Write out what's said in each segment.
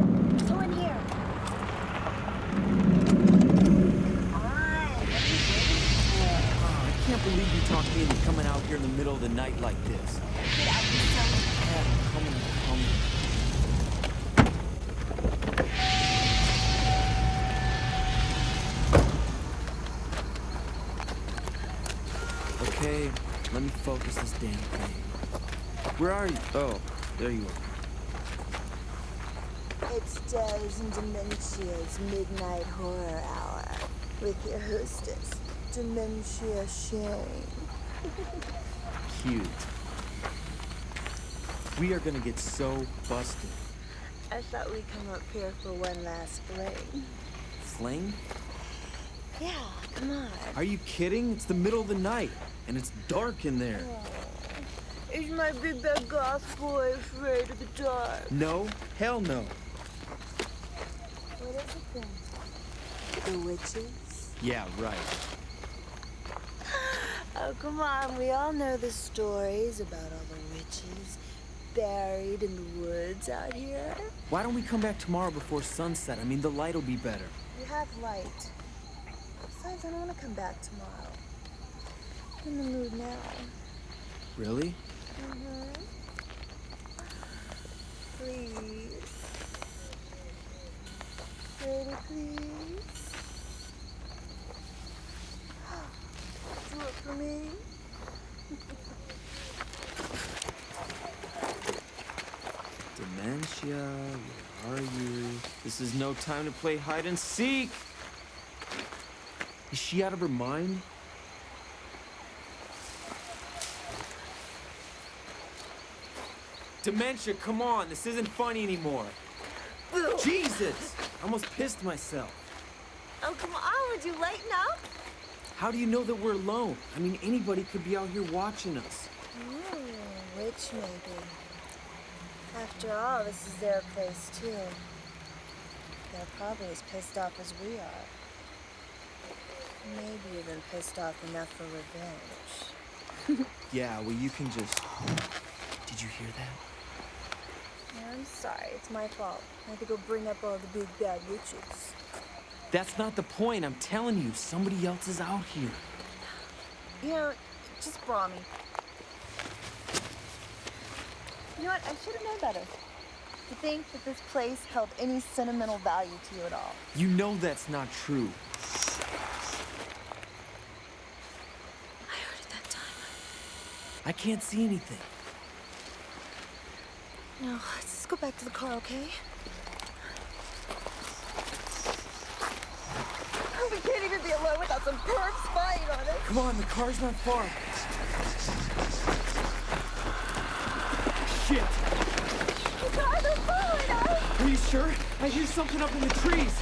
Go in here. I can't believe you talked me into coming out here in the middle of the night like this. Get out yourself. Yeah, come. Okay, let me focus this damn thing. Where are you? Oh, there you are. It's Dells and Dementia's Midnight Horror Hour with your hostess, Dementia Shank. Cute. We are gonna get so busted. I thought we'd come up here for one last fling. Fling? Yeah, come on. Are you kidding? It's the middle of the night, and it's dark in there. Oh. Is my big bad goth boy afraid of the dark? No, hell no. What is it then? The witches? Yeah, right. Oh, come on. We all know the stories about all the witches buried in the woods out here. Why don't we come back tomorrow before sunset? I mean, the light will be better. We have light. Besides, I don't want to come back tomorrow. I'm in the mood now. Really? Mm-hmm. Please. Pretty please. Do it for me. Dementia, where are you? This is no time to play hide and seek! Is she out of her mind? Dementia, come on, this isn't funny anymore. Boo. Jesus! I almost pissed myself. Oh, come on, would you lighten up? How do you know that we're alone? I mean, anybody could be out here watching us. Witch maybe. After all, this is their place too. They're probably as pissed off as we are. Maybe even pissed off enough for revenge. Yeah, well, you can just... Did you hear that? I'm sorry, it's my fault. I had to go bring up all the big bad witches. That's not the point. I'm telling you, somebody else is out here. You know, just brawl me. You know what? I should have known better. To think that this place held any sentimental value to you at all. You know that's not true. I heard it that time. I can't see anything. No, let's just go back to the car, okay? We can't even be alone without some perps spying on us. Come on, the car's not far. Shit! The cars are following us! Are you sure? I hear something up in the trees.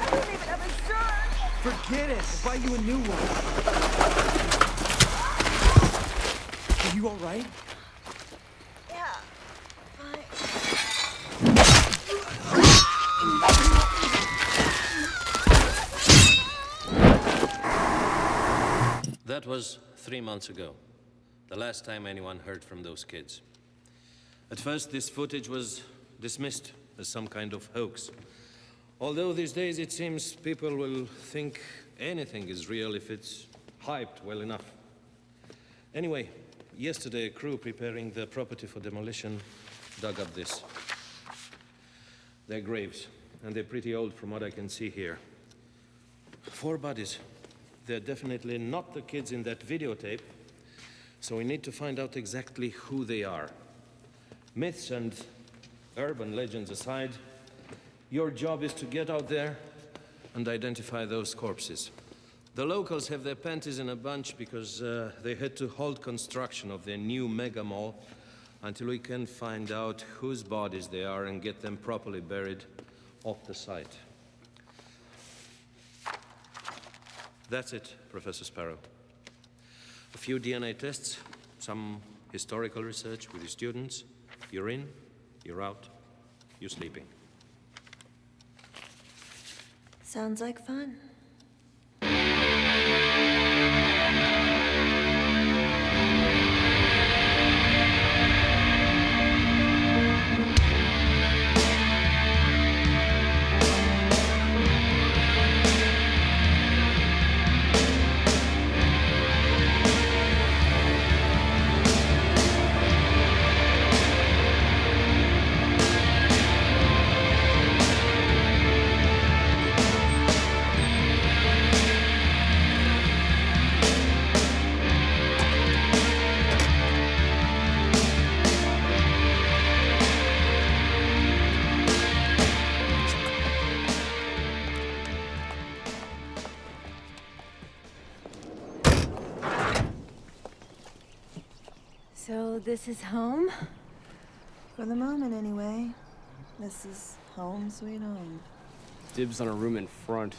I don't even have a shirt! Forget it. I'll buy you a new one. Are you all right? Yeah, fine. That was 3 months ago, the last time anyone heard from those kids. At first, this footage was dismissed as some kind of hoax. Although these days it seems people will think anything is real if it's hyped well enough. Anyway, yesterday a crew preparing the property for demolition dug up this. They're graves, and they're pretty old from what I can see here. 4 bodies. They're definitely not the kids in that videotape, so we need to find out exactly who they are. Myths and urban legends aside, your job is to get out there and identify those corpses. The locals have their panties in a bunch because they had to halt construction of their new mega mall until we can find out whose bodies they are and get them properly buried off the site. That's it, Professor Sparrow. A few DNA tests, some historical research with your students. You're in, you're out, you're sleeping. Sounds like fun. this is home? For the moment, anyway. This is home sweet home. Dibs on a room in front.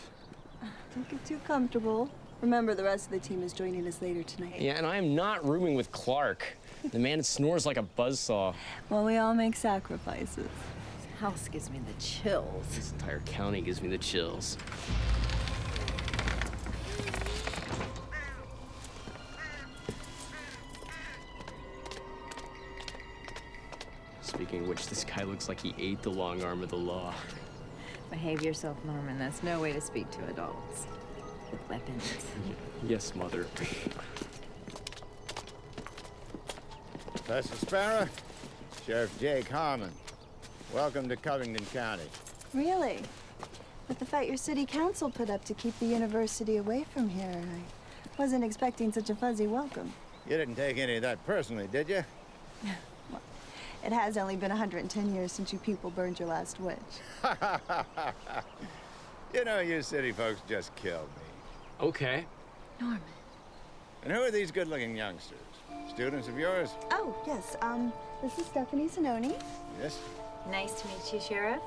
Don't get too comfortable. Remember, the rest of the team is joining us later tonight. Yeah, and I am not rooming with Clark. The man snores like a buzzsaw. Well, we all make sacrifices. This house gives me the chills. This entire county gives me the chills. Speaking of which, this guy looks like he ate the long arm of the law. Behave yourself, Norman. That's no way to speak to adults. With weapons. Yes, Mother. Professor Sparrow, Sheriff Jake Harmon. Welcome to Covington County. Really? With the fight your city council put up to keep the university away from here, I wasn't expecting such a fuzzy welcome. You didn't take any of that personally, did you? Well, it has only been 110 years since you people burned your last witch. You know, you city folks just killed me. Okay. Norman. And who are these good-looking youngsters? Students of yours? Oh, yes, this is Stephanie Zanoni. Yes. Nice to meet you, Sheriff.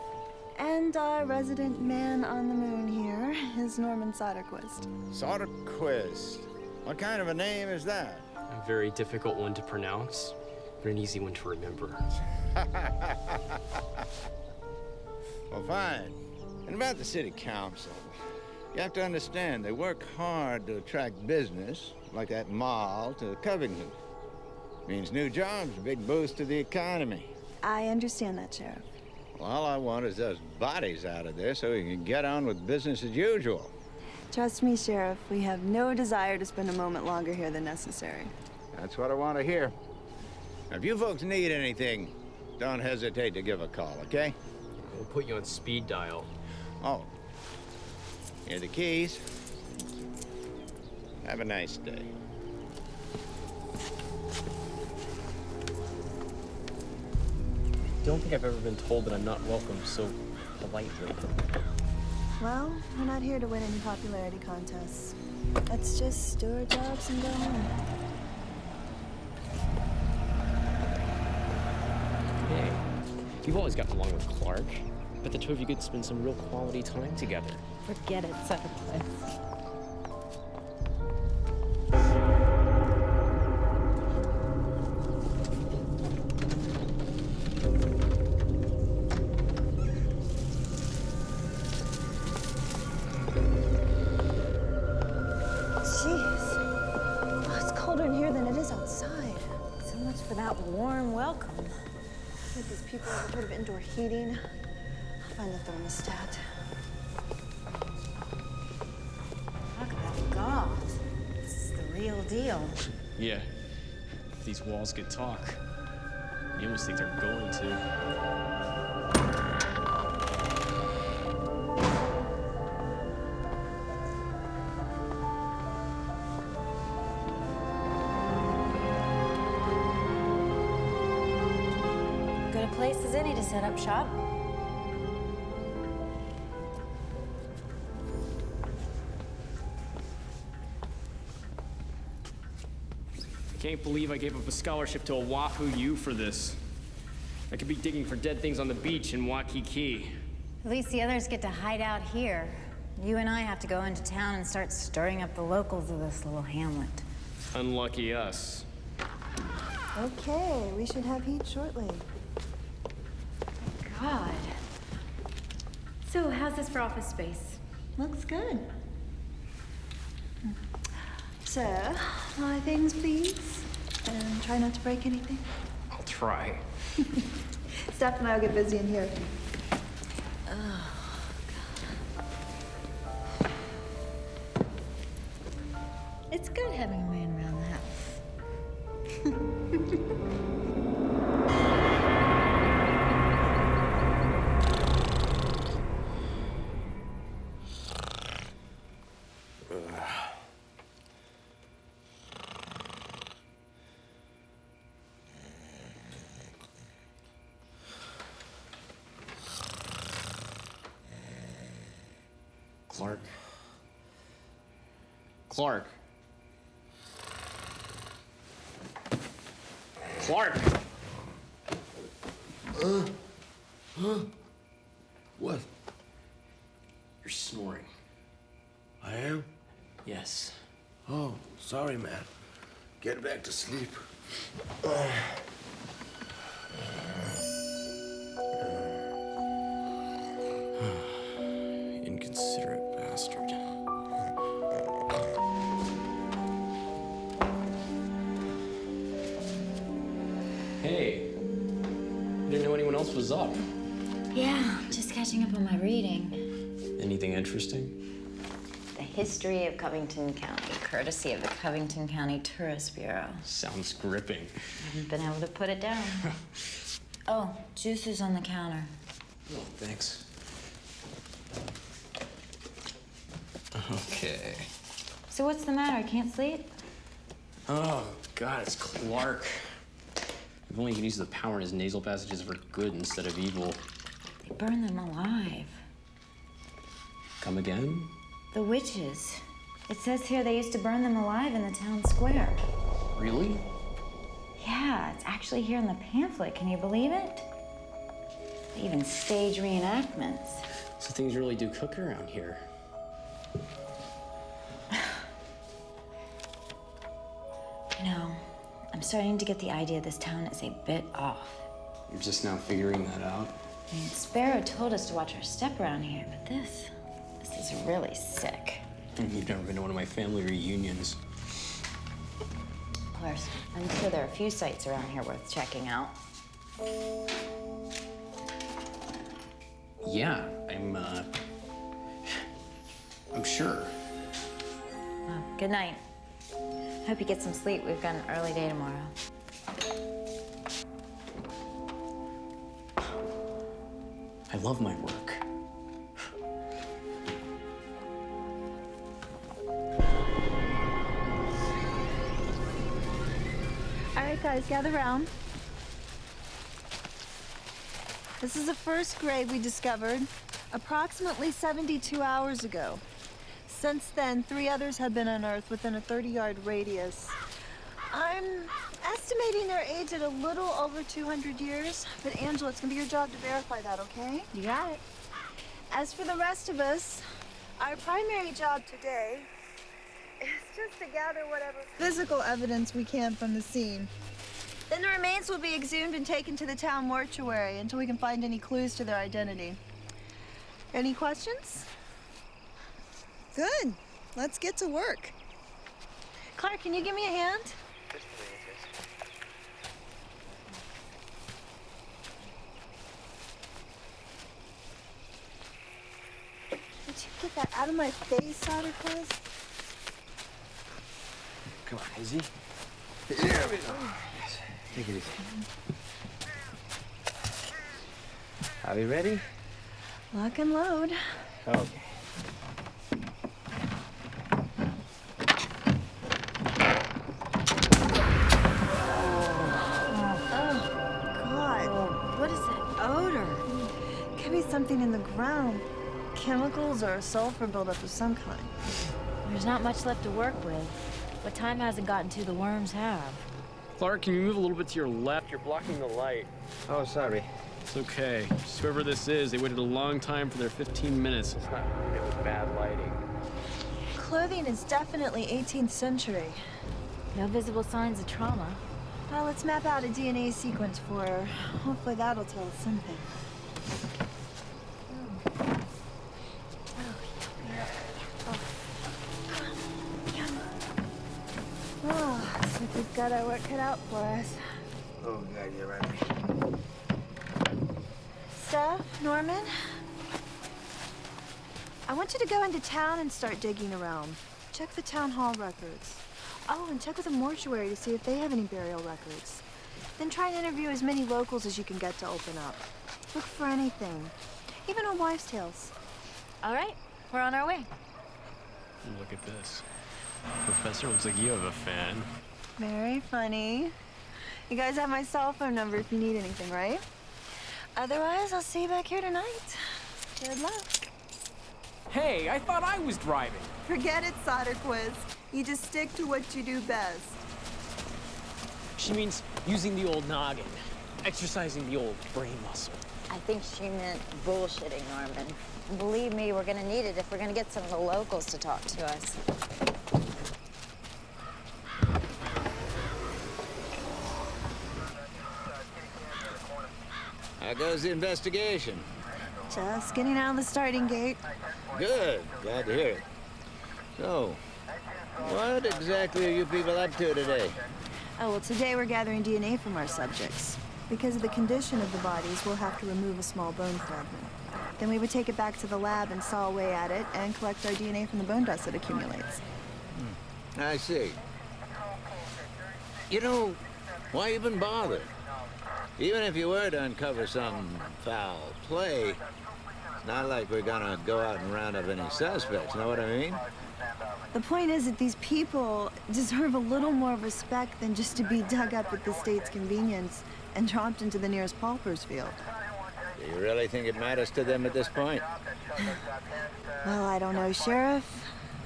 And our resident man on the moon here is Norman Soderquist. Soderquist. What kind of a name is that? A very difficult one to pronounce, but an easy one to remember. Well, fine. And about the city council, you have to understand, they work hard to attract business, like that mall, to Covington. Means new jobs, big boost to the economy. I understand that, Sheriff. Well, all I want is those bodies out of there so we can get on with business as usual. Trust me, Sheriff, we have no desire to spend a moment longer here than necessary. That's what I want to hear. Now, if you folks need anything, don't hesitate to give a call, okay? We'll put you on speed dial. Oh, here are the keys. Have a nice day. I don't think I've ever been told that I'm not welcome so politely. Well, we're not here to win any popularity contests. Let's just do our jobs and go home. Hey, you've always gotten along with Clark. Bet the two of you could spend some real quality time together. Forget it, Soderquist. For that warm welcome. I think these people have heard of indoor heating. I'll find the thermostat. Talk about goth. This is the real deal. Yeah. If these walls could talk, you almost think they're going to. Place as any to set up shop. I can't believe I gave up a scholarship to Oahu U for this. I could be digging for dead things on the beach in Waikiki. At least the others get to hide out here. You and I have to go into town and start stirring up the locals of this little hamlet. Unlucky us. Okay, we should have heat shortly. God. So, how's this for office space? Looks good. Sir, my things, please. And try not to break anything. I'll try. Steph and I will get busy in here. Oh, God. It's good having a man around the house. Clark. Clark. Clark! What? You're snoring. I am? Yes. Oh, sorry, man. Get back to sleep. Inconsiderate bastard. Hey. Didn't know anyone else was up. Yeah, just catching up on my reading. Anything interesting? The history of Covington County, courtesy of the Covington County Tourist Bureau. Sounds gripping. Haven't been able to put it down. Oh, juice is on the counter. Oh, thanks. Okay. So what's the matter? Can't sleep? Oh, God, it's Clark. If only he could use the power in his nasal passages for good instead of evil. They burn them alive. Come again? The witches. It says here they used to burn them alive in the town square. Really? Yeah, it's actually here in the pamphlet. Can you believe it? They even stage reenactments. So things really do cook around here. You know, I'm starting to get the idea this town is a bit off. You're just now figuring that out? I mean, Sparrow told us to watch our step around here, but this is really sick. You've never been to one of my family reunions. Of course, I'm sure there are a few sites around here worth checking out. Yeah, I'm sure. Well, good night. Hope you get some sleep. We've got an early day tomorrow. I love my work. All right, guys, gather around. This is the first grave we discovered approximately 72 hours ago. Since then, 3 others have been unearthed within a 30-yard radius. I'm estimating their age at a little over 200 years, but Angela, it's gonna be your job to verify that, okay? You got it. As for the rest of us, our primary job today is just to gather whatever physical evidence we can from the scene. Then the remains will be exhumed and taken to the town mortuary until we can find any clues to their identity. Any questions? Good. Let's get to work. Clark, can you give me a hand? Did you get that out of my face, Soderquist? Come on, Izzy. Here we go. Take it easy. Are we ready? Lock and load. Okay. What is that odor? Could be something in the ground. Chemicals or sulfur buildup of some kind. There's not much left to work with. What time hasn't gotten to, the worms have. Clark, can you move a little bit to your left? You're blocking the light. Oh, sorry. It's okay. Just whoever this is, they waited a long time for their 15 minutes. It's not good with bad lighting. Clothing is definitely 18th century. No visible signs of trauma. Well, let's map out a DNA sequence for her. Hopefully that'll tell us something. Oh, looks like we've got our work cut out for us. Oh, God, you're right. Steph, Norman, I want you to go into town and start digging around. Check the town hall records. Oh, and check with the mortuary to see if they have any burial records. Then try and interview as many locals as you can get to open up. Look for anything, even old wives' tales. All right, we're on our way. Look at this. Professor, looks like you have a fan. Very funny. You guys have my cell phone number if you need anything, right? Otherwise, I'll see you back here tonight. Good luck. Hey, I thought I was driving. Forget it, Soderquist. You just stick to what you do best. She means Using the old noggin. Exercising the old brain muscle. I think she meant bullshitting, Norman. Believe me, we're gonna need it if we're gonna get some of the locals to talk to us. How goes the investigation? Just getting out of the starting gate. Good. Glad to hear it. So, what exactly are you people up to today? Oh, well, today we're gathering DNA from our subjects. Because of the condition of the bodies, we'll have to remove a small bone fragment. Then we would take it back to the lab and saw away at it and collect our DNA from the bone dust that accumulates. I see. You know, why even bother? Even if you were to uncover some foul play, it's not like we're gonna go out and round up any suspects, know what I mean? The point is that these people deserve a little more respect than just to be dug up at the state's convenience and dropped into the nearest pauper's field. Do you really think it matters to them at this point? Well, I don't know, Sheriff.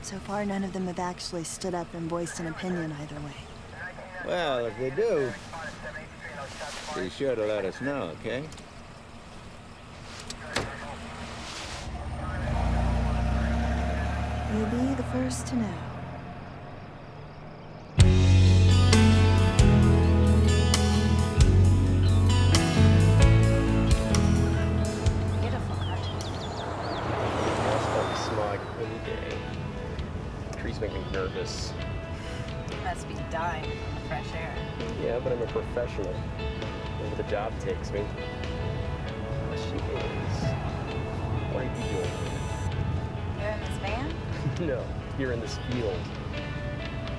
So far, none of them have actually stood up and voiced an opinion either way. Well, if they do, be sure to let us know, okay? You'll be the first to know. Beautiful, huh? Asphalt smog any day. Trees make me nervous. You must be dying from the fresh air. Yeah, but I'm a professional. Whatever the job takes me. The question is, what are you doing You're in this van? here? No, here in this field.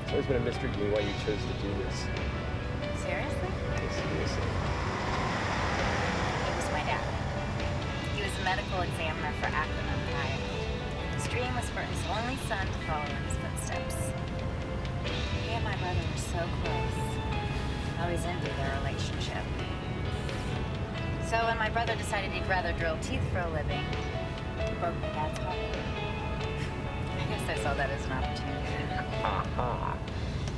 It's always been a mystery to me why you chose to do this. Seriously? Seriously. It was my dad. He was a medical examiner for Akron, Ohio. His dream was for his only son to follow in his footsteps. He and my brother were so close. I always envied their relationship. So when my brother decided he'd rather drill teeth for a living, he broke my dad's heart. I guess I saw that as an opportunity. Aha.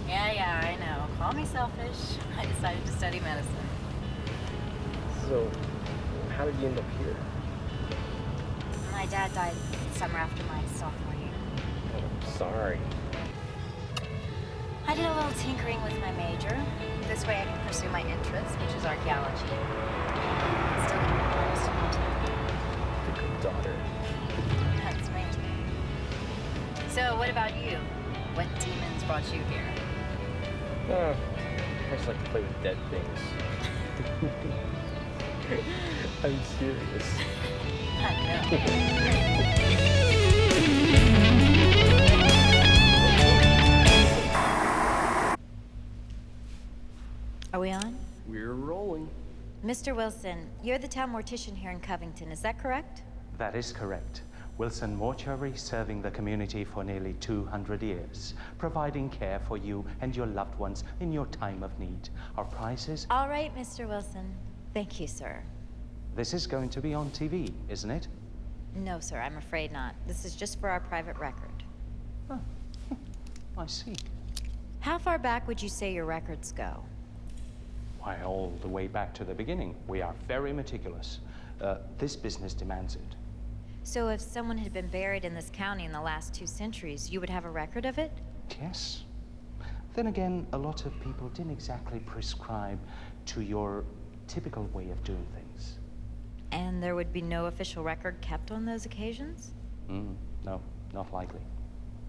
Yeah, I know. Call me selfish. I decided to study medicine. So, how did you end up here? My dad died the summer after my sophomore year. Oh, I'm sorry. I did a little tinkering with my major. This way I can pursue my interest, which is archaeology. Still keep it close to my time. The good daughter. That's me. So, what about you? What demons brought you here? I just like to play with dead things. I'm serious. I know. Are we on? We're rolling. Mr. Wilson, you're the town mortician here in Covington, is that correct? That is correct. Wilson Mortuary serving the community for nearly 200 years, providing care for you and your loved ones in your time of need. Our prices? All right, Mr. Wilson. Thank you, sir. This is going to be on TV, isn't it? No, sir, I'm afraid not. This is just for our private record. Oh, I see. How far back would you say your records go? Why, all the way back to the beginning. We are very meticulous. This business demands it. So if someone had been buried in this county in the last 2 centuries, you would have a record of it? Yes. Then again, a lot of people didn't exactly prescribe to your typical way of doing things. And there would be no official record kept on those occasions? No, not likely.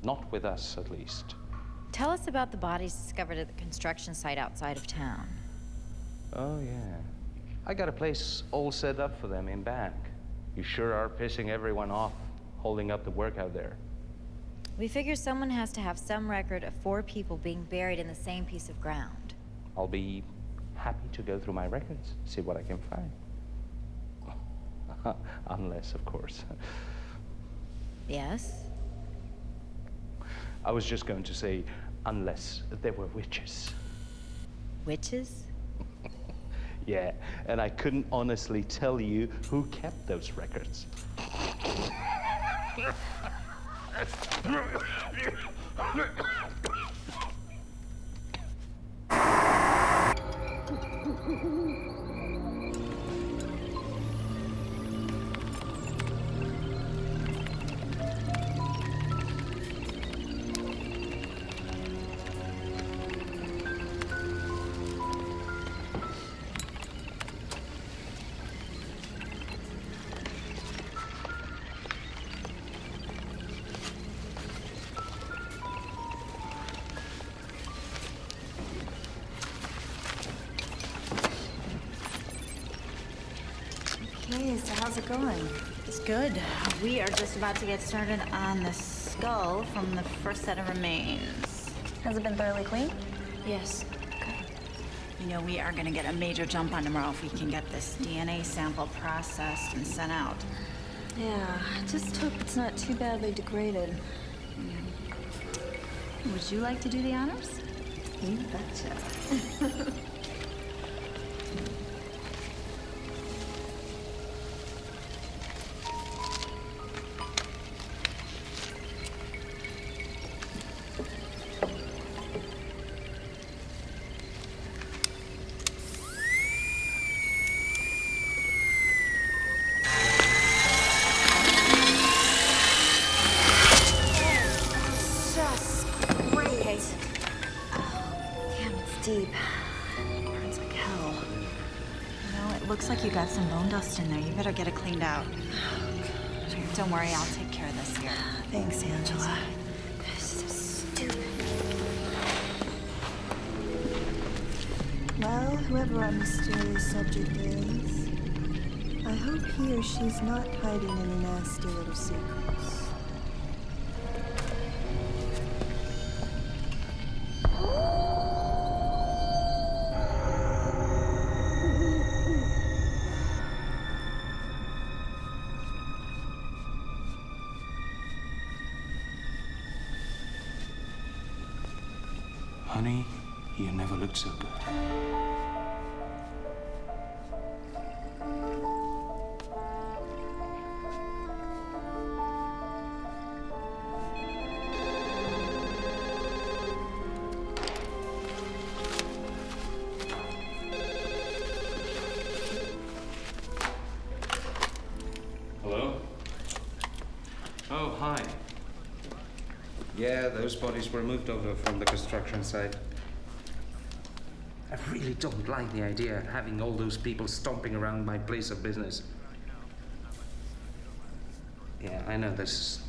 Not with us, at least. Tell us about the bodies discovered at the construction site outside of town. Oh, yeah. I got a place all set up for them in back. You sure are pissing everyone off, holding up the work out there. We figure someone has to have some record of 4 people being buried in the same piece of ground. I'll be happy to go through my records, see what I can find. Unless, of course. Yes? I was just going to say, unless there were witches. Witches? Yeah, and I couldn't honestly tell you who kept those records. it going? It's good. We are just about to get started on the skull from the first set of remains. Has it been thoroughly cleaned? Yes. You know, we are gonna get a major jump on tomorrow if we can get this DNA sample processed and sent out. Yeah, just hope it's not too badly degraded. Would you like to do the honors? You betcha. Deep. It burns like hell. You know, it looks like you got some bone dust in there. You better get it cleaned out. Don't worry, I'll take care of this here. Thanks, Angela. This is so stupid. Well, whoever our mysterious subject is, I hope he or she's not hiding any nasty little secrets. Honey, you never looked so good. Hello? Oh, hi. Yeah, those bodies were moved over from the construction site. I really don't like the idea of having all those people stomping around my place of business. Yeah, I know there's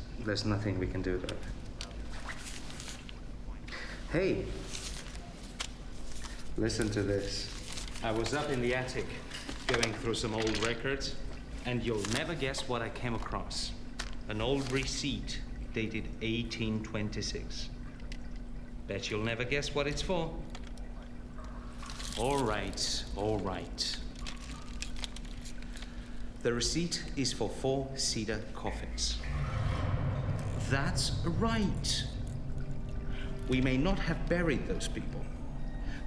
nothing we can do about it. Hey, listen to this. I was up in the attic going through some old records, and you'll never guess what I came across. An old receipt dated 1826. Bet you'll never guess what it's for. All right, all right. The receipt is for 4 cedar coffins. That's right. We may not have buried those people,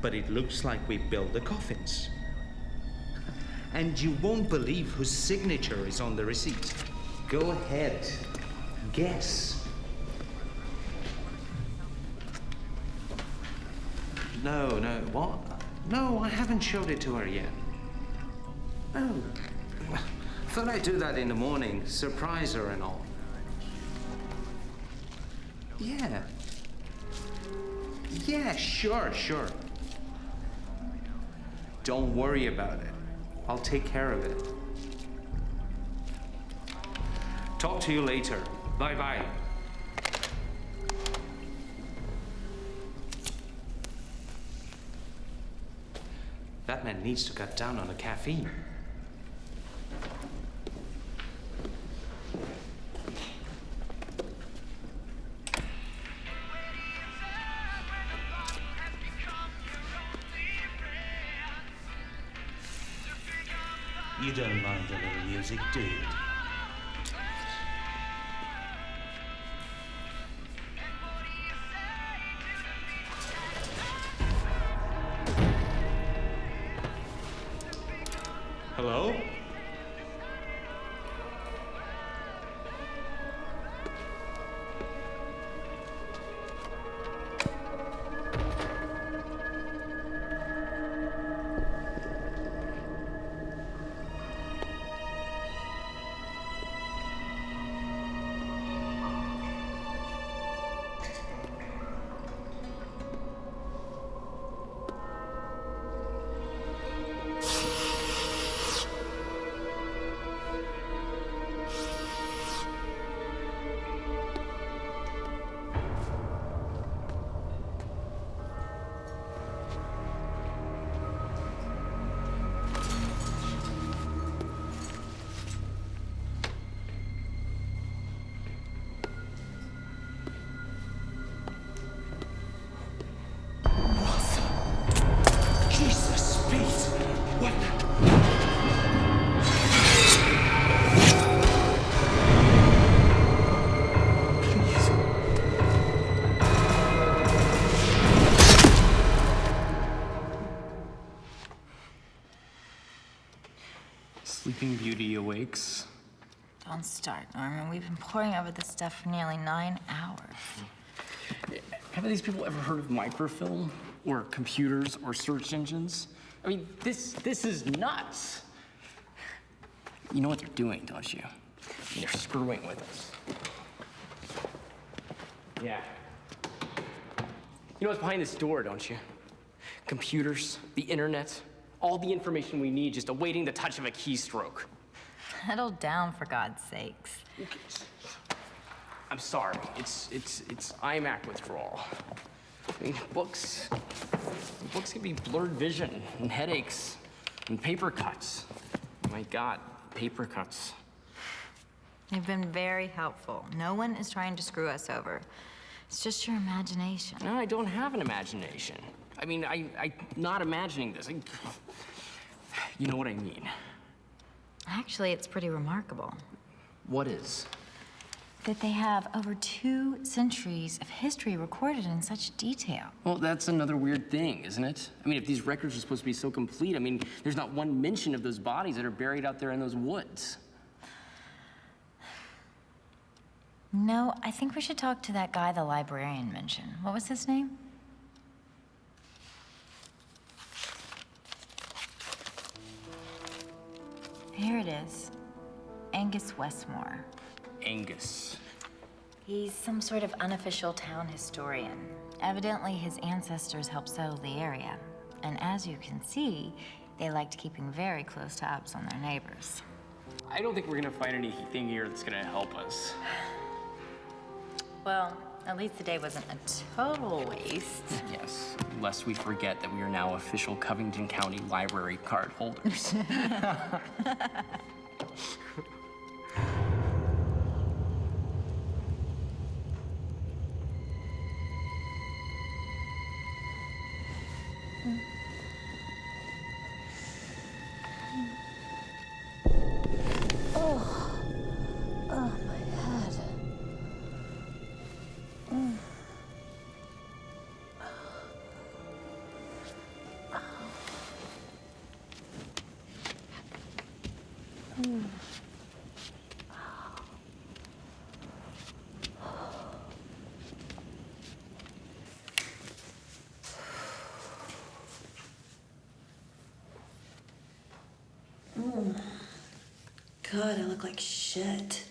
but it looks like we built the coffins. And you won't believe whose signature is on the receipt. Go ahead, guess. No, what? No, I haven't showed it to her yet. Oh, thought I'd do that in the morning, surprise her and all. Yeah. Yeah, sure. Don't worry about it. I'll take care of it. Talk to you later. Bye-bye. That man needs to cut down on the caffeine. You don't mind a little music, do you? Hello? flakes. Don't start, Norman. We've been poring over this stuff for nearly 9 hours. Haven't these people ever heard of microfilm? Or computers or search engines? I mean, this is nuts. You know what they're doing, don't you? They're screwing with us. Yeah. You know what's behind this door, don't you? Computers, the internet, all the information we need just awaiting the touch of a keystroke. Settle down, for God's sakes. Okay. I'm sorry. It's iMac withdrawal. I mean, books can be blurred vision and headaches and paper cuts. My God, paper cuts. You've been very helpful. No one is trying to screw us over. It's just your imagination. No, I don't have an imagination. I mean, I'm not imagining this. You know what I mean. Actually, it's pretty remarkable What is? that they have over 2 centuries of history recorded in such detail. Well, that's another weird thing, isn't it? I mean, if these records are supposed to be so complete, I mean, there's not one mention of those bodies that are buried out there in those woods. No, I think we should talk to that guy the librarian mentioned. What was his name? Here it is. Angus Westmore. Angus. He's some sort of unofficial town historian. Evidently, his ancestors helped settle the area. And as you can see, they liked keeping very close tabs on their neighbors. I don't think we're gonna find anything here that's gonna help us. Well, at least the day wasn't a total waste. Yes, lest we forget that we are now official Covington County Library card holders. God, I look like shit.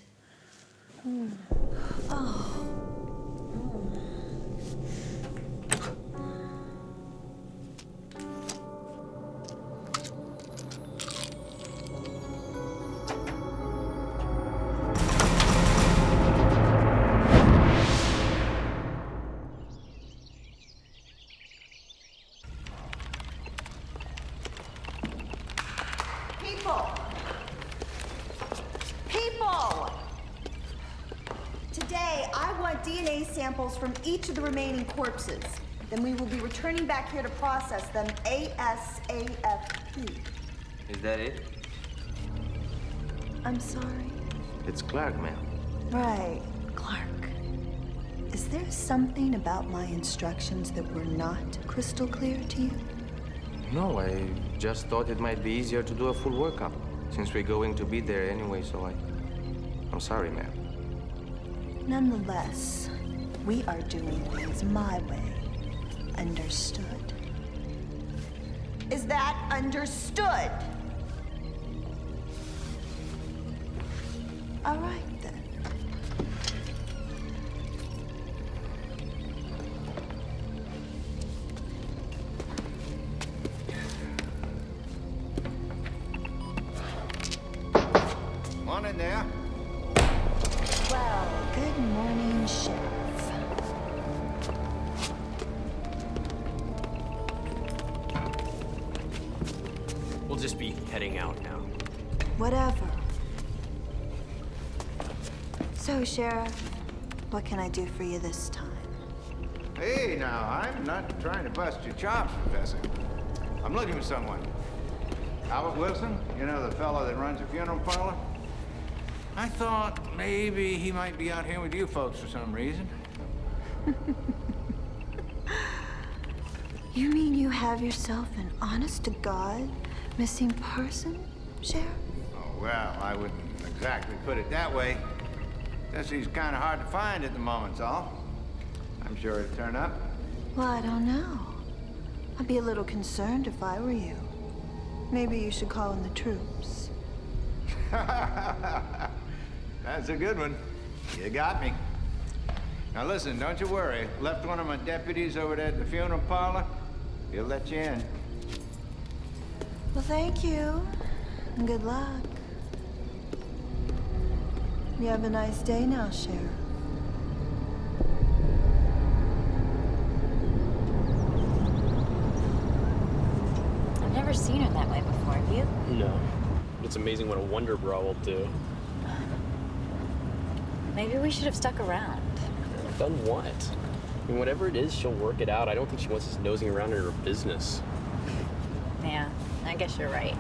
Samples from each of the remaining corpses. Then we will be returning back here to process them ASAP. Is that it? I'm sorry. It's Clark, ma'am. Right, Clark. Is there something about my instructions that were not crystal clear to you? No, I just thought it might be easier to do a full workup, since we're going to be there anyway, so I'm sorry, ma'am. Nonetheless, we are doing things my way. Understood? Is that understood? All right, then. Morning there. Well, good morning, Sheriff. We'll just be heading out now. Whatever. So, Sheriff, what can I do for you this time? Hey, now, I'm not trying to bust your chops, Professor. I'm looking for someone. Albert Wilson, you know, the fellow that runs the funeral parlor? I thought maybe he might be out here with you folks for some reason. You mean you have yourself an honest-to-God missing person, Sheriff? Oh, Well, I wouldn't exactly put it that way. Just he's kind of hard to find at the moment's all. I'm sure he'd turn up. Well, I don't know. I'd be a little concerned if I were you. Maybe you should call in the troops. That's a good one. You got me. Now listen, don't you worry. Left one of my deputies over there at the funeral parlor. He'll let you in. Well, thank you. And good luck. You have a nice day now, Sheriff. I've never seen her that way before, have you? No. It's amazing what a Wonder Bra will do. Maybe we should have stuck around. Done what? I mean, whatever it is, she'll work it out. I don't think she wants us nosing around in her business. Yeah, I guess you're right.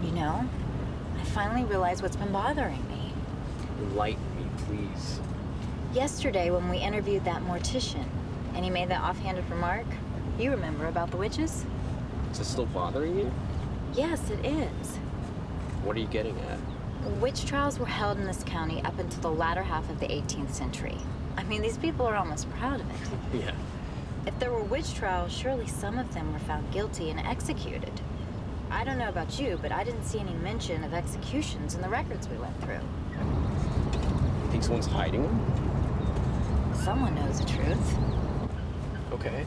You know, I finally realized what's been bothering me. Enlighten me, please. Yesterday, when we interviewed that mortician, and he made that offhanded remark, you remember about the witches? Is this still bothering you? Yes, it is. What are you getting at? Witch trials were held in this county up until the latter half of the 18th century. I mean, these people are almost proud of it. Yeah. If there were witch trials, surely some of them were found guilty and executed. I don't know about you, but I didn't see any mention of executions in the records we went through. You think someone's hiding them? Someone knows the truth. Okay.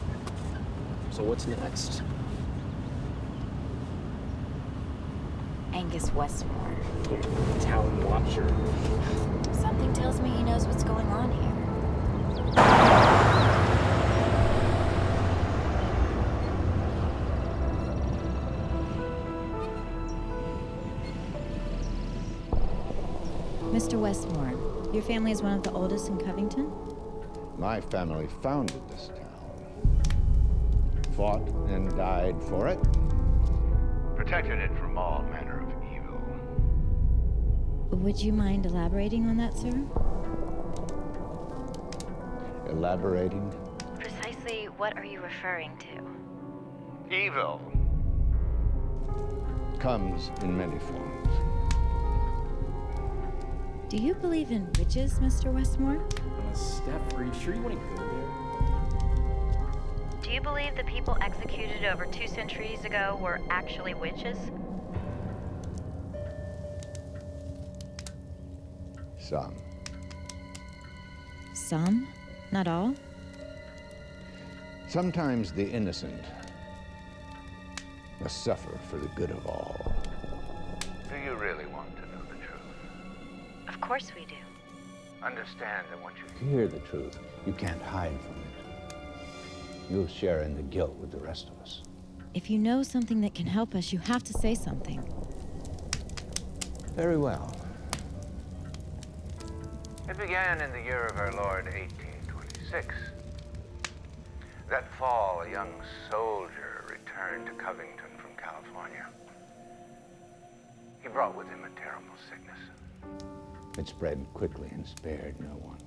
So what's next? Angus Westmore. Town Watcher. Something tells me he knows what's going on here. Mr. Westmore, your family is one of the oldest in Covington? My family founded this town. Fought and died for it. Protected it from all manner of evil. Would you mind elaborating on that, sir? Elaborating? Precisely what are you referring to? Evil comes in many forms. Do you believe in witches, Mr. Westmore? Steph, are you sure you want to go there? Do you believe the people executed over 2 centuries ago were actually witches? Some. Some? Not all? Sometimes the innocent must suffer for the good of all. Do you really want to know the truth? Of course we do. Understand that once you hear the truth, you can't hide from it. You'll share in the guilt with the rest of us. If you know something that can help us, you have to say something. Very well. It began in the year of our Lord 1826. That fall, a young soldier returned to Covington from California. He brought with him a terrible sickness. It spread quickly and spared no one.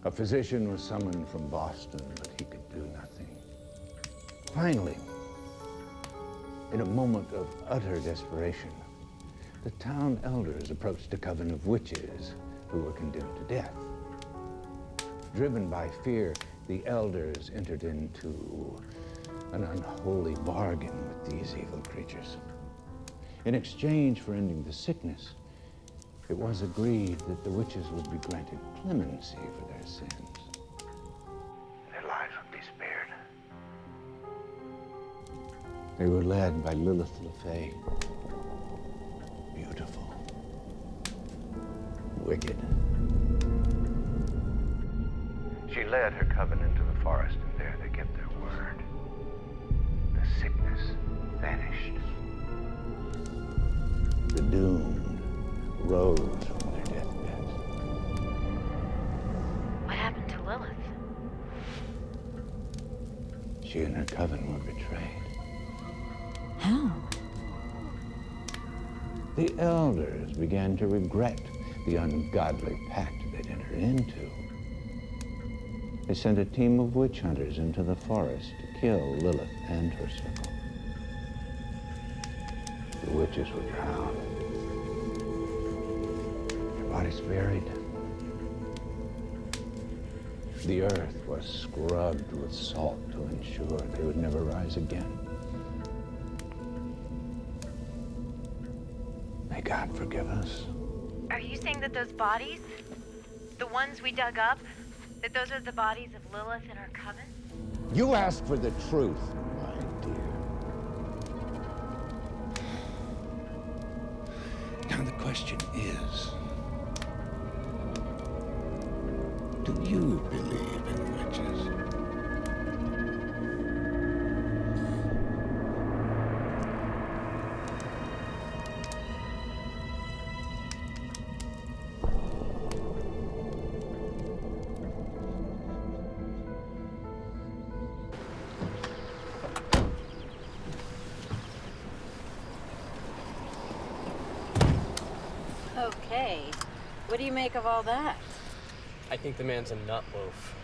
A physician was summoned from Boston, but he could do nothing. Finally, in a moment of utter desperation, the town elders approached a coven of witches who were condemned to death. Driven by fear, the elders entered into an unholy bargain with these evil creatures. In exchange for ending the sickness, it was agreed that the witches would be granted clemency for their sins. Their lives would be spared. They were led by Lilith LaFay. Beautiful. Wicked. She led her coven into the forest, and there they kept their word. The sickness vanished. The doomed rose from their deathbeds. What happened to Lilith? She and her coven were betrayed. How? The elders began to regret the ungodly pact they'd entered into. They sent a team of witch hunters into the forest to kill Lilith and her circle. The witches were drowned. Their bodies buried. The earth was scrubbed with salt to ensure they would never rise again. May God forgive us. Are you saying that those bodies, the ones we dug up, that those are the bodies of Lilith and her coven? You asked for the truth, my dear. Now the question is, do you believe in witches? Okay. What do you make of all that? I think the man's a nut loaf.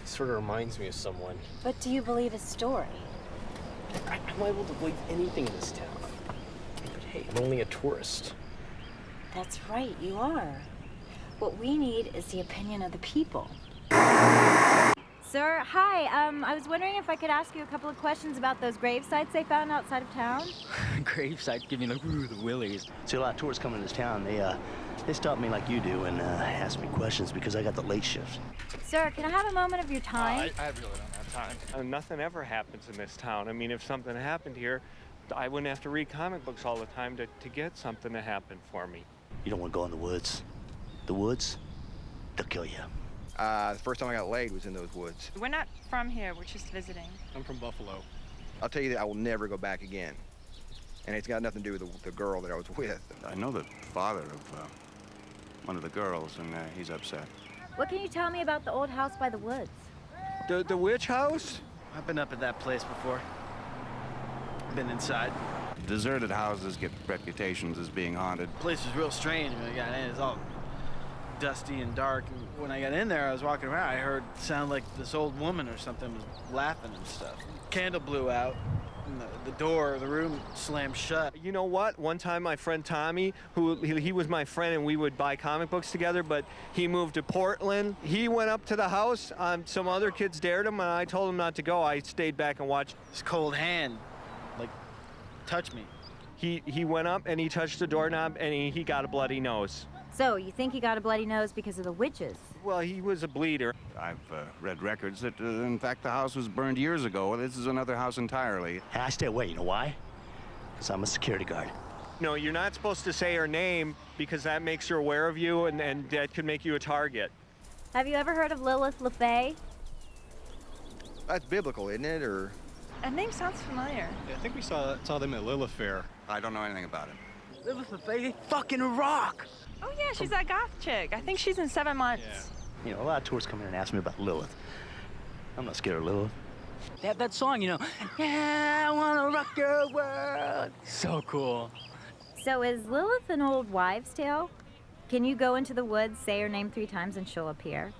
He sort of reminds me of someone. But do you believe his story? I'm liable to believe anything in this town. But hey, I'm only a tourist. That's right, you are. What we need is the opinion of the people. Sir, hi. I was wondering if I could ask you a couple of questions about those grave sites they found outside of town. Grave sites give me like, ooh, the willies. See, a lot of tourists come into this town. They stop me like you do and ask me questions because I got the late shift. Sir, can I have a moment of your time? I really don't have time. Nothing ever happens in this town. I mean, if something happened here, I wouldn't have to read comic books all the time to get something to happen for me. You don't want to go in the woods. The woods, they'll kill you. The first time I got laid was in those woods. We're not from here, we're just visiting. I'm from Buffalo. I'll tell you that I will never go back again. And it's got nothing to do with the girl that I was with. I know the father of one of the girls, and he's upset. What can you tell me about the old house by the woods? The witch house? I've been up at that place before. Been inside. Deserted houses get reputations as being haunted. The place was real strange when I got in. It's all dusty and dark. And when I got in there, I was walking around. I heard it sound like this old woman or something was laughing and stuff. Candle blew out. And the door of the room slammed shut. You know what? One time my friend Tommy, he was my friend and we would buy comic books together, but he moved to Portland. He went up to the house. Some other kids dared him and I told him not to go. I stayed back and watched. His cold hand, like, touched me. He went up and he touched the doorknob and he got a bloody nose. So, you think he got a bloody nose because of the witches? Well, he was a bleeder. I've read records that, in fact, the house was burned years ago. This is another house entirely. And I stay away, you know why? Because I'm a security guard. No, you're not supposed to say her name because that makes her aware of you and that could make you a target. Have you ever heard of Lilith LeFay? That's biblical, isn't it, or? That name sounds familiar. Yeah, I think we saw them at Lilith Fair. I don't know anything about it. Lilith LeFay, they fucking rock! Oh yeah, she's that goth chick. I think she's in 7 months. You know, a lot of tourists come in and ask me about Lilith. I'm not scared of Lilith. They have that song, you know, yeah, I wanna rock your world. So cool. So is Lilith an old wives' tale? Can you go into the woods, say her name 3 times, and she'll appear?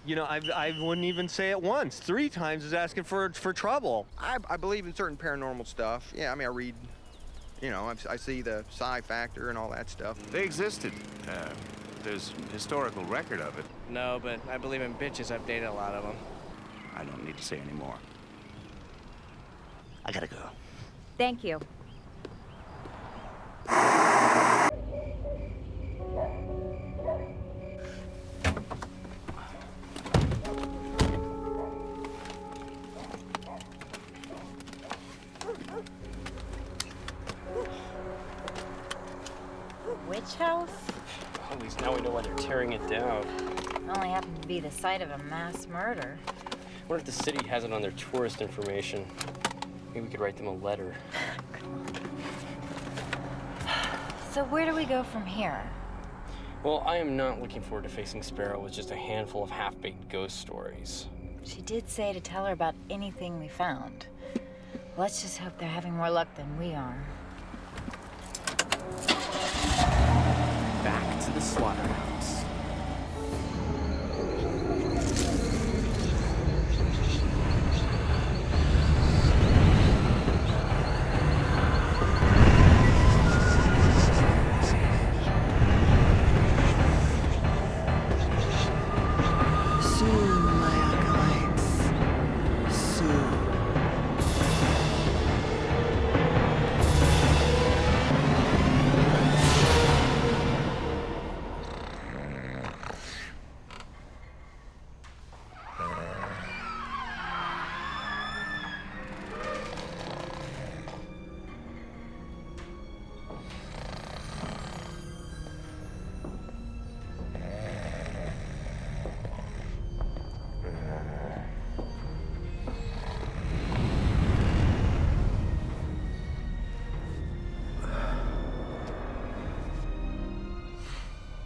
You know, I wouldn't even say it once. 3 times is asking for trouble. I believe in certain paranormal stuff. Yeah, I mean, I read, you know, I see the psi factor and all that stuff. They existed. There's historical record of it. No, but I believe in bitches. I've dated a lot of them. I don't need to say any more. I gotta go. Thank you. Witchouse? At least now we know why they're tearing it down. Only happened to be the site of a mass murder. I wonder if the city has it on their tourist information. Maybe we could write them a letter. So where do we go from here? Well, I am not looking forward to facing Sparrow with just a handful of half-baked ghost stories. She did say to tell her about anything we found. Let's just hope they're having more luck than we are. Back to the slaughterhouse.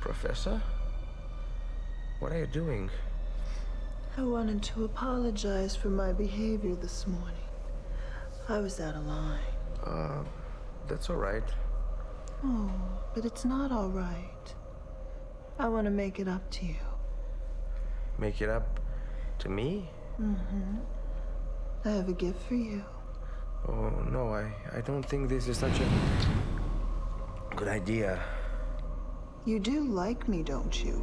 Professor? What are you doing? I wanted to apologize for my behavior this morning. I was out of line. That's all right. Oh, but it's not all right. I want to make it up to you. Make it up to me? Mm-hmm. I have a gift for you. Oh, no, I don't think this is such a good idea. You do like me, don't you?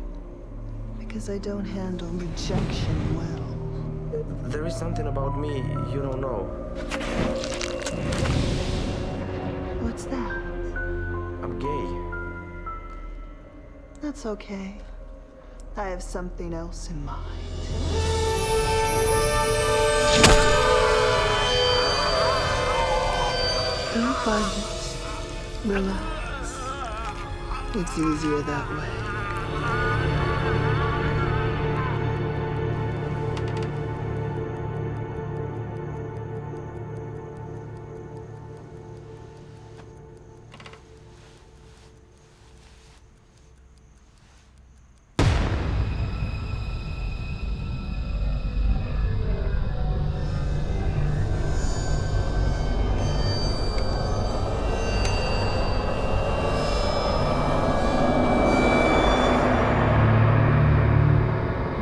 Because I don't handle rejection well. There is something about me you don't know. What's that? I'm gay. That's okay. I have something else in mind. Don't fight it. Relax. It's easier that way.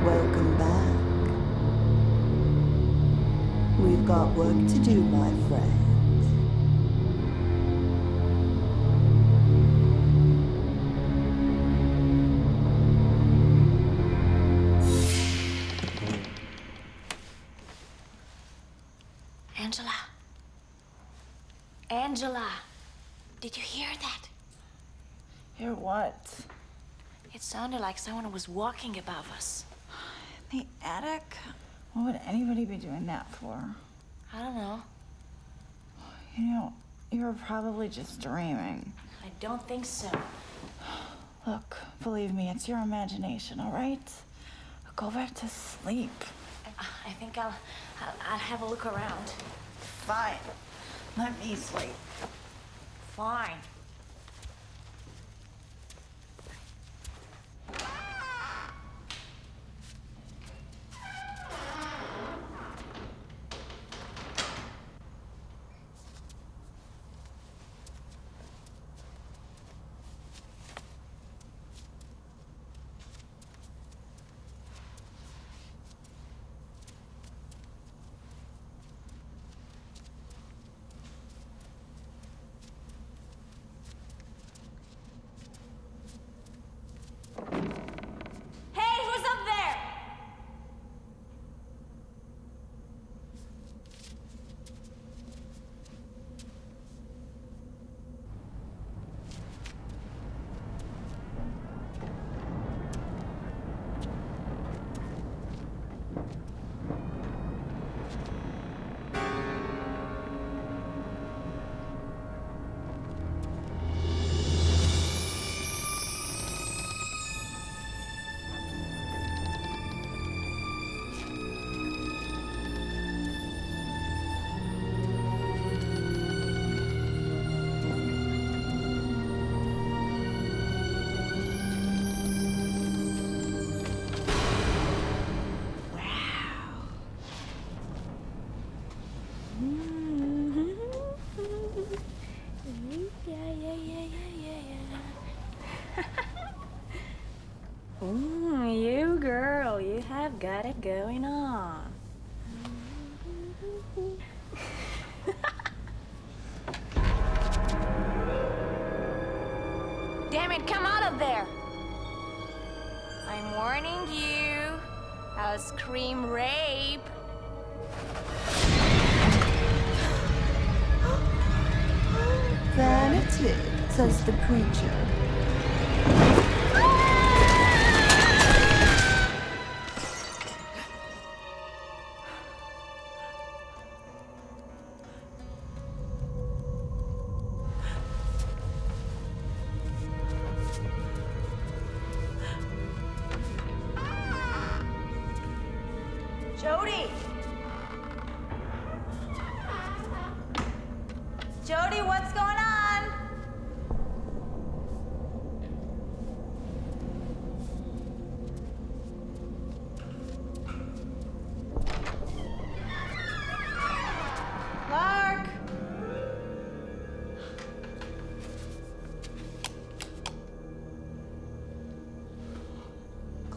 Welcome back. We've got work to do, my friend. Angela. Angela. Did you hear that? Hear what? It sounded like someone was walking above us. The attic? What would anybody be doing that for? I don't know. You know, you were probably just dreaming. I don't think so. Look, believe me, it's your imagination, all right? Go back to sleep. I think I'll have a look around. Fine. Let me sleep. Fine. You girl, you have got it going on. Damn it, come out of there! I'm warning you. I'll scream rape. Vanity, says the creature. Jody! Jody, what's going on?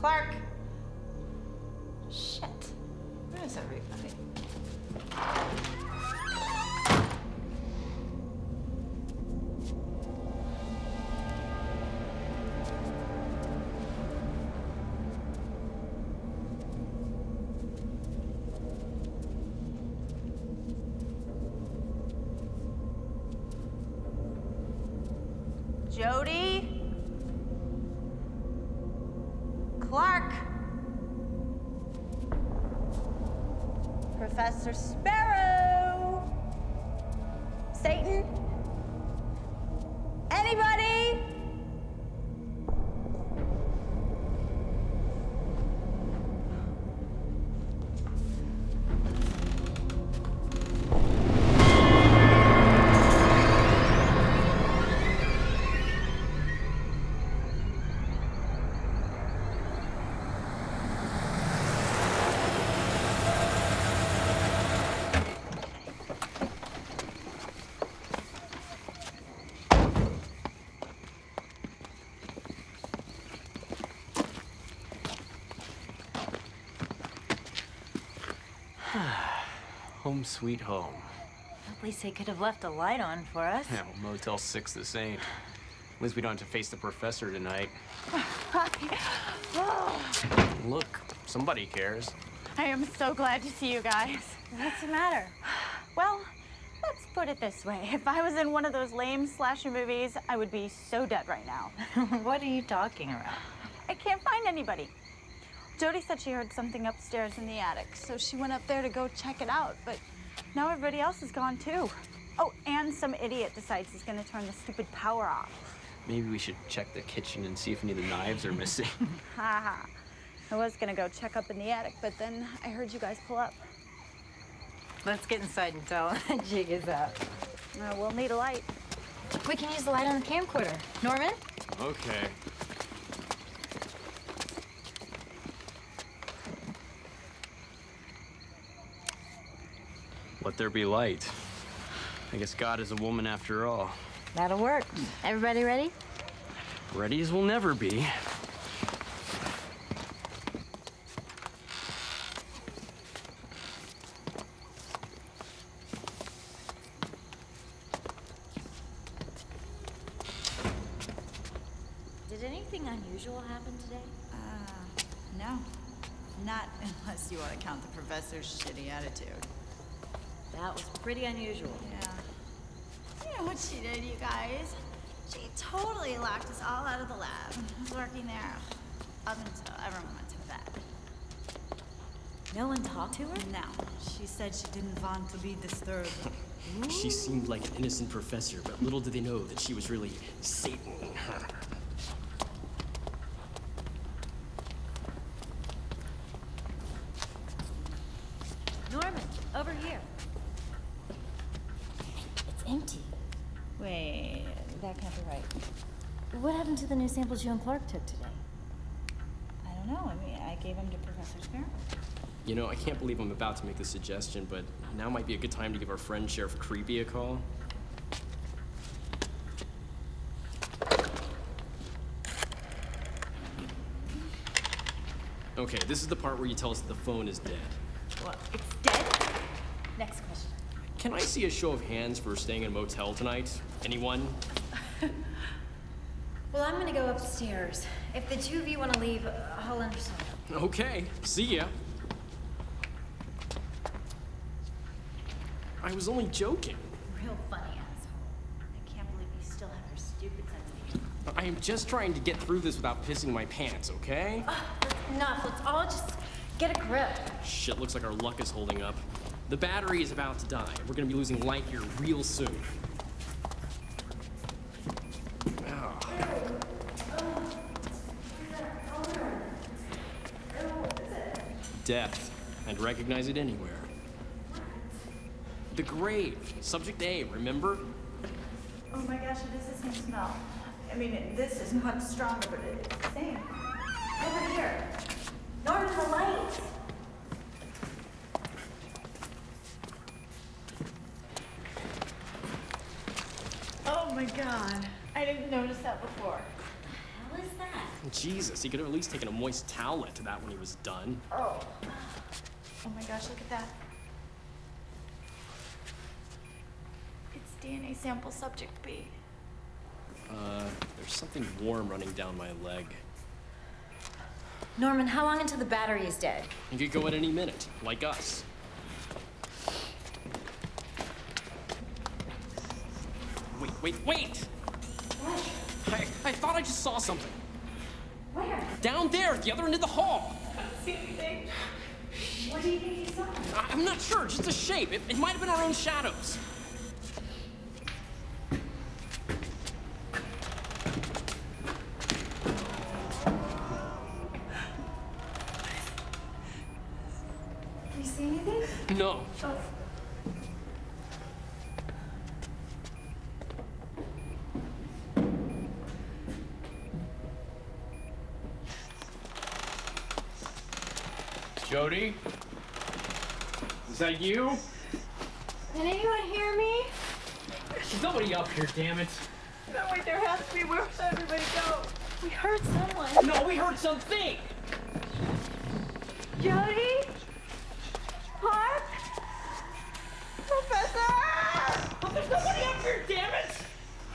Clark! Shit. Where is everybody? Jody? Clark? Professor Sparrow? Satan? Anybody? Home sweet home. At least they could have left a light on for us. Yeah, well, Motel 6 this ain't. At least we don't have to face the professor tonight. Look, somebody cares. I am so glad to see you guys. What's the matter? Well, let's put it this way. If I was in one of those lame slasher movies, I would be so dead right now. What are you talking about? I can't find anybody. Jody said she heard something upstairs in the attic, so she went up there to go check it out, but now everybody else is gone too. Oh, and some idiot decides he's gonna turn the stupid power off. Maybe we should check the kitchen and see if any of the knives are missing. Haha. I was gonna go check up in the attic, but then I heard you guys pull up. Let's get inside and tell him that jig is up. We'll need a light. We can use the light on the camcorder. Norman? Okay. Let there be light. I guess God is a woman after all. That'll work. Everybody ready? Ready as we'll never be. Did anything unusual happen today? No. Not unless you want to count the professor's shitty attitude. That was pretty unusual. Yeah. You know what she did, you guys? She totally locked us all out of the lab. I was working there up until everyone went to bed. No one talked to her? No. She said she didn't want to be disturbed. She seemed like an innocent professor, but little did they know that she was really Satan. Norman, over here. It's empty. Wait, that can't be right. What happened to the new samples you and Clark took today? I don't know. I mean, I gave them to Professor Sparrow. You know, I can't believe I'm about to make this suggestion, but now might be a good time to give our friend Sheriff Creepy a call. Okay, this is the part where you tell us that the phone is dead. What? It's dead? Next question. Can I see a show of hands for staying in a motel tonight? Anyone? Well, I'm gonna go upstairs. If the two of you want to leave, I'll understand. Okay, see ya. I was only joking. Real funny asshole. I can't believe you still have your stupid sense of humor. I am just trying to get through this without pissing my pants, okay? That's enough. Let's all just get a grip. Shit, looks like our luck is holding up. The battery is about to die. We're gonna be losing light here real soon. Death. I'd recognize it anywhere. The grave. Subject A, remember? Oh my gosh, it is the same smell. I mean, this is much stronger, but it's the same. Over here. Norman, the light. Oh my god. I didn't notice that before. How is that? Jesus, he could have at least taken a moist towelette to that when he was done. Oh my gosh, look at that. It's DNA sample subject B. There's something warm running down my leg. Norman, how long until the battery is dead? It could go at any minute, like us. Wait! What? I thought I just saw something. Where? Down there, at the other end of the hall. I don't see anything. What do you think you saw? I'm not sure, just a shape. It might have been our own shadows. Do you see anything? No. Oh. Jody? Is that you? Can anyone hear me? There's nobody up here, damn it. No, wait, there has to be. Where did everybody go? We heard someone. No, we heard something! Jody? Park? Professor! There's nobody up here, damn it!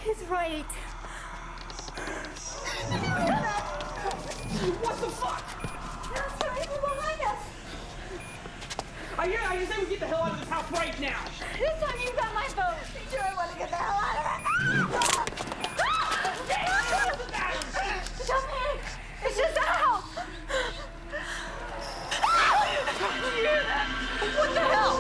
He's right. What the fuck? There's some people behind us. I just say we get the hell out of this house right now! This time you got my vote. Sure, I want to get the hell out of it. Don't panic. It's just Al. You hear that? What the hell?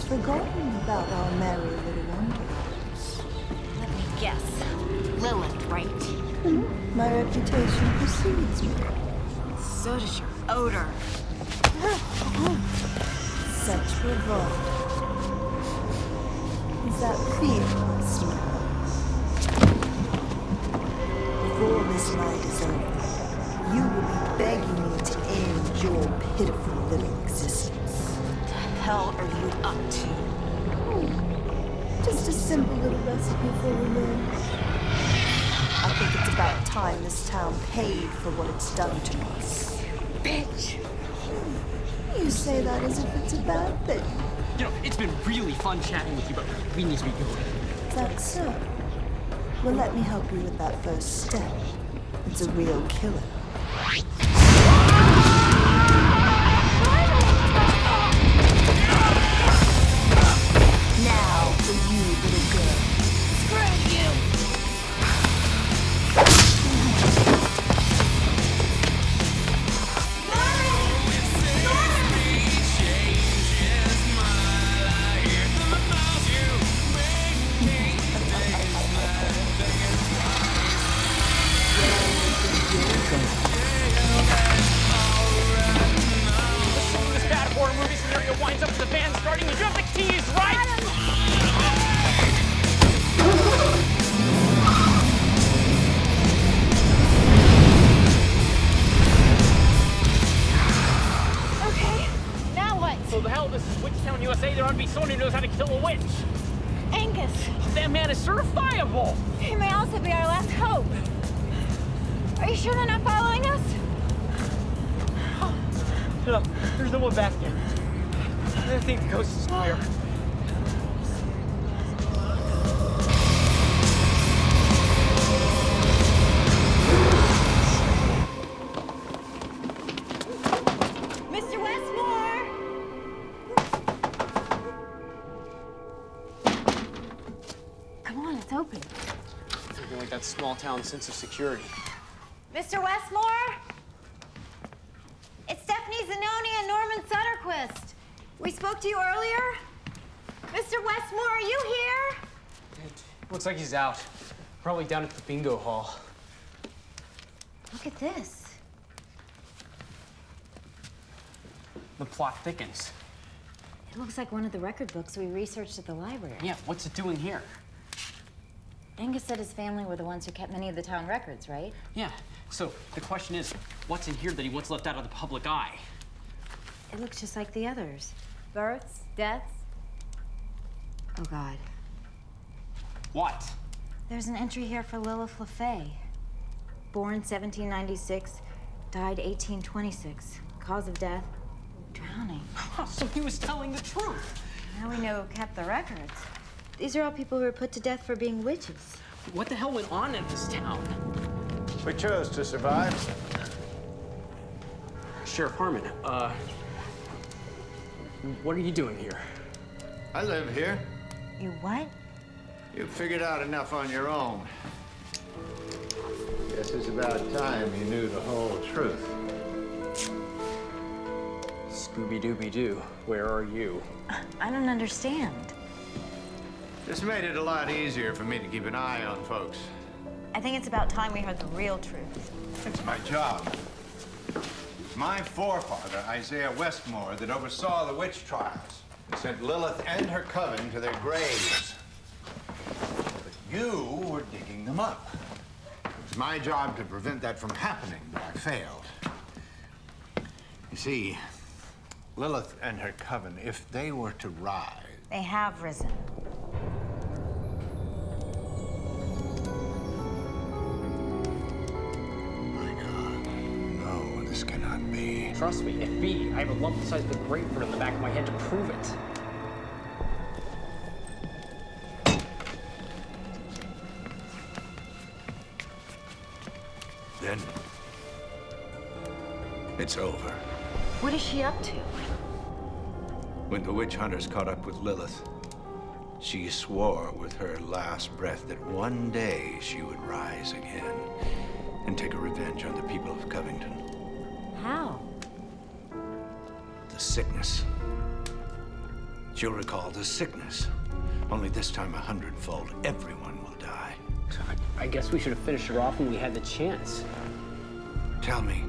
Forgotten about our merry little wonders. Let me guess. Lilith, right? My reputation precedes me. So does your odor. Such revolt. Is that fear I smell? Before this night is over, you will be begging me to end your pitiful little existence. Hell are you up to? Just a simple little recipe for revenge. I think it's about time this town paid for what it's done to us. Bitch! You say that as if it's a bad thing. You know, it's been really fun chatting with you, but we need to be going. That's so. Well, let me help you with that first step. It's a real killer. Now for you, little girl. Screw you! This bad horror movie scenario winds up with the band starting. You have the keys, right? So the hell, this is Witchtown, USA. There ought to be someone who knows how to kill a witch. Angus. That man is certifiable. He may also be our last hope. Are you sure they're not following us? No, there's no one back there. I think the coast is clear. Mr. Westmore! Come on, it's open. Something like that small town sense of security. Mr. Westmore? Sergeant Sutterquist. We spoke to you earlier? Mr. Westmore, are you here? It looks like he's out. Probably down at the bingo hall. Look at this. The plot thickens. It looks like one of the record books we researched at the library. Yeah, what's it doing here? Angus said his family were the ones who kept many of the town records, right? Yeah, so the question is, what's in here that he wants left out of the public eye? It looks just like the others. Births, deaths. Oh, God. What? There's an entry here for Lilith LaFay. Born 1796, died 1826. Cause of death, drowning. So he was telling the truth. Now we know who kept the records. These are all people who were put to death for being witches. What the hell went on in this town? We chose to survive. Sheriff Harmon, what are you doing here? I live here. You what? You figured out enough on your own. Guess it's about time you knew the whole truth. Scooby-Dooby-Doo, where are you? I don't understand. This made it a lot easier for me to keep an eye on folks. I think it's about time we heard the real truth. It's my job. My forefather, Isaiah Westmore, that oversaw the witch trials, sent Lilith and her coven to their graves. But you were digging them up. It was my job to prevent that from happening, but I failed. You see, Lilith and her coven, if they were to rise... They have risen. This cannot be. Trust me, if be, I have a lump the size of a grapefruit in the back of my head to prove it. Then it's over. What is she up to? When the witch hunters caught up with Lilith, she swore with her last breath that one day she would rise again and take a revenge on the people of Covington. How? The sickness. She'll recall the sickness. Only this time 100-fold. Everyone will die. I guess we should have finished her off when we had the chance. Tell me,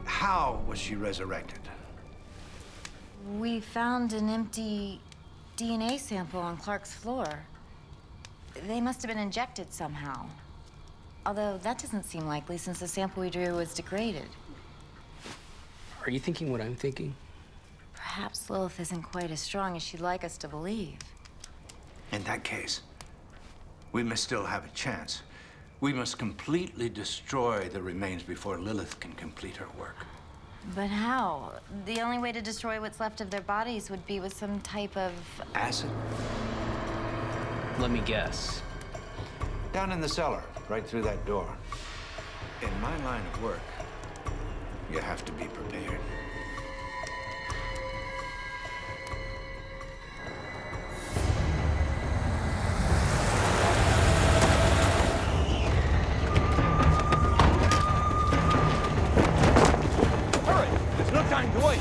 how was she resurrected? We found an empty DNA sample on Clark's floor. They must have been injected somehow. Although that doesn't seem likely since the sample we drew was degraded. Are you thinking what I'm thinking? Perhaps Lilith isn't quite as strong as she'd like us to believe. In that case, we must still have a chance. We must completely destroy the remains before Lilith can complete her work. But how? The only way to destroy what's left of their bodies would be with some type of... Acid? Let me guess. Down in the cellar, right through that door. In my line of work, you have to be prepared. Hurry! There's no time to wait!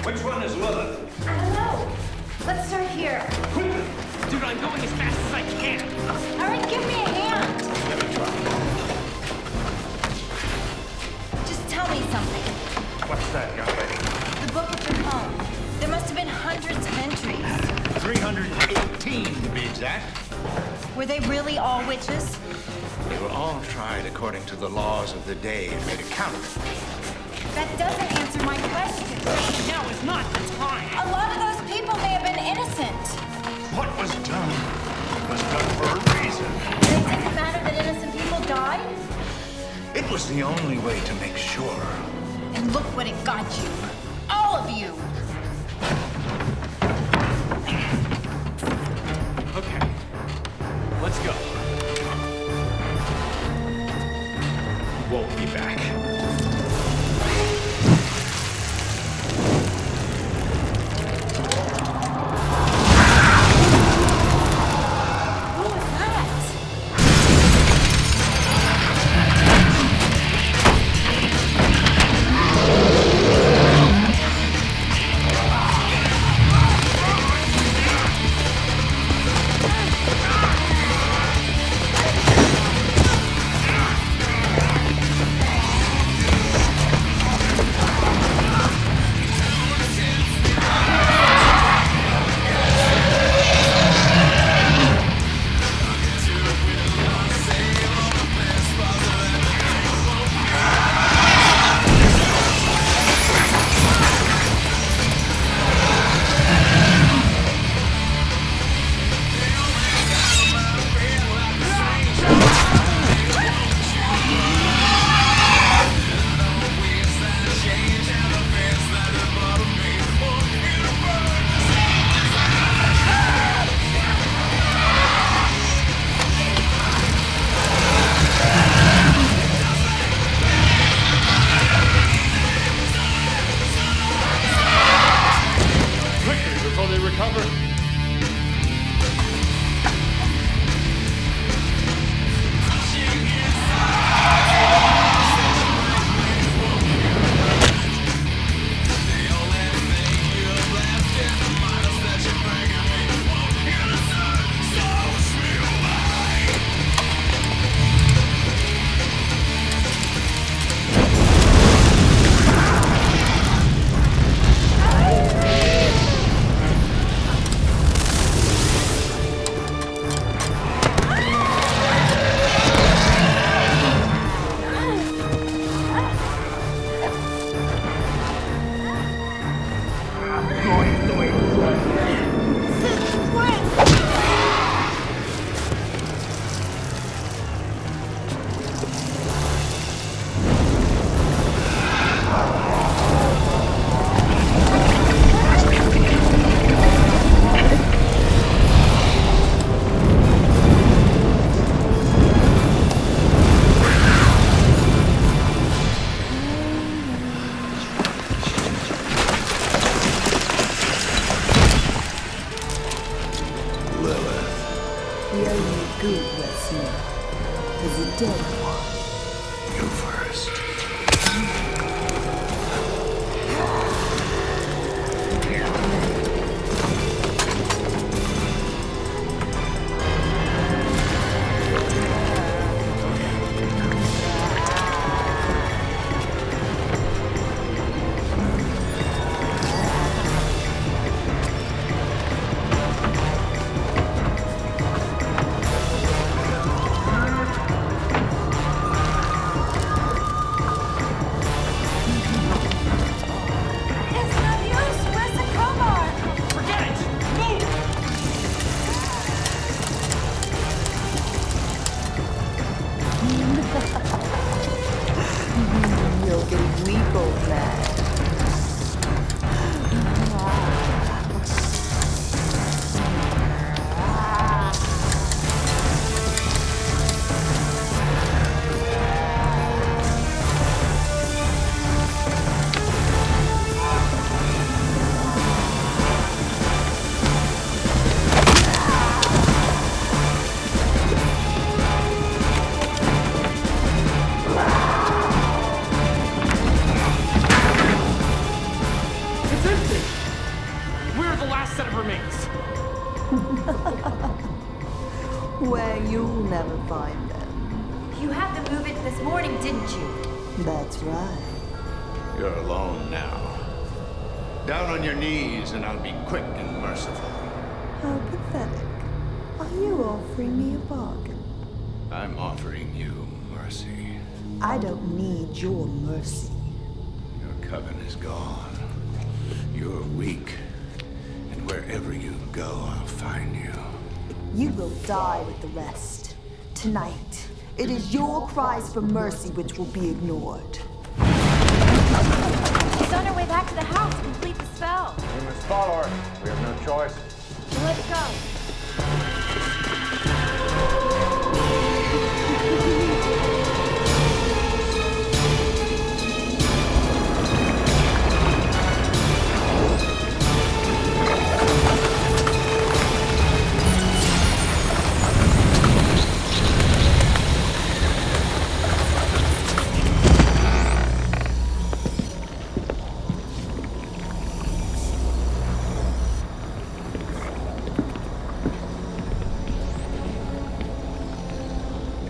Which one is Lilith? I don't know. Let's start here. Dude, I'm going as fast as I can. All right, give me a hand. Let me try. Just tell me something. What's that, young lady? The book of your home. There must have been hundreds of entries. 318 to be exact. Were they really all witches? They were all tried according to the laws of the day and made accountable. That doesn't answer my question. Now is not the time. A lot of those people may have been innocent. What was done was done for a reason. It didn't matter that innocent people died? It was the only way to make sure. And look what it got you. All of you. Okay, let's go. Won't be back. both mad. Where you'll never find them. You had to move it this morning, didn't you? That's right. You're alone now. Down on your knees and I'll be quick and merciful. How pathetic. Are you offering me a bargain? I'm offering you mercy. I don't need your mercy. Your coven is gone. You're weak. And wherever you go, I'll find you. You will die with the rest. Tonight, it is your cries for mercy which will be ignored. She's on her way back to the house to complete the spell. We must follow her. We have no choice. Let's go.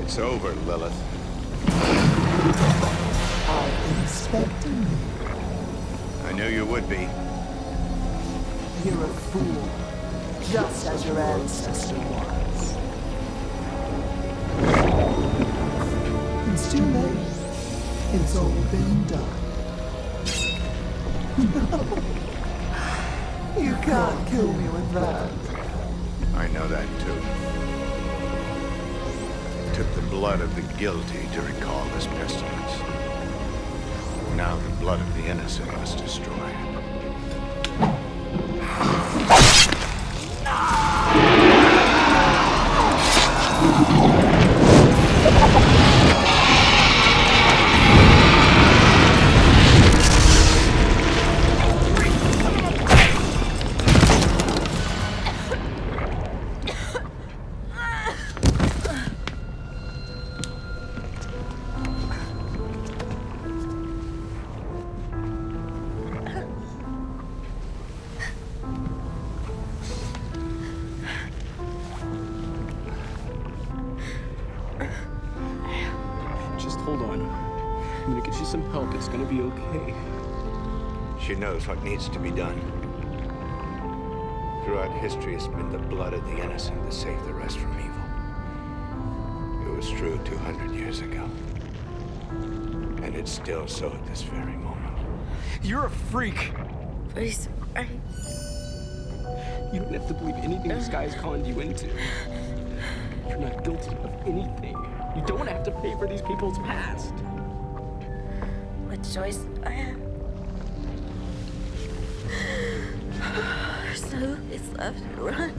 It's over, Lilith. I've been expecting you. I knew you would be. You're a fool, just as your ancestor was. It's too late. It's all been done. You can't kill me with that. I know that too. It took the blood of the guilty to recall this pestilence. Now the blood of the innocent must destroy it. She knows what needs to be done. Throughout history, it's been the blood of the innocent that saved the rest from evil. It was true 200 years ago. And it's still so at this very moment. You're a freak! But he's right. You don't have to believe anything this guy is calling you into. You're not guilty of anything. You don't have to pay for these people's past. What choice do I have? So it's left to run.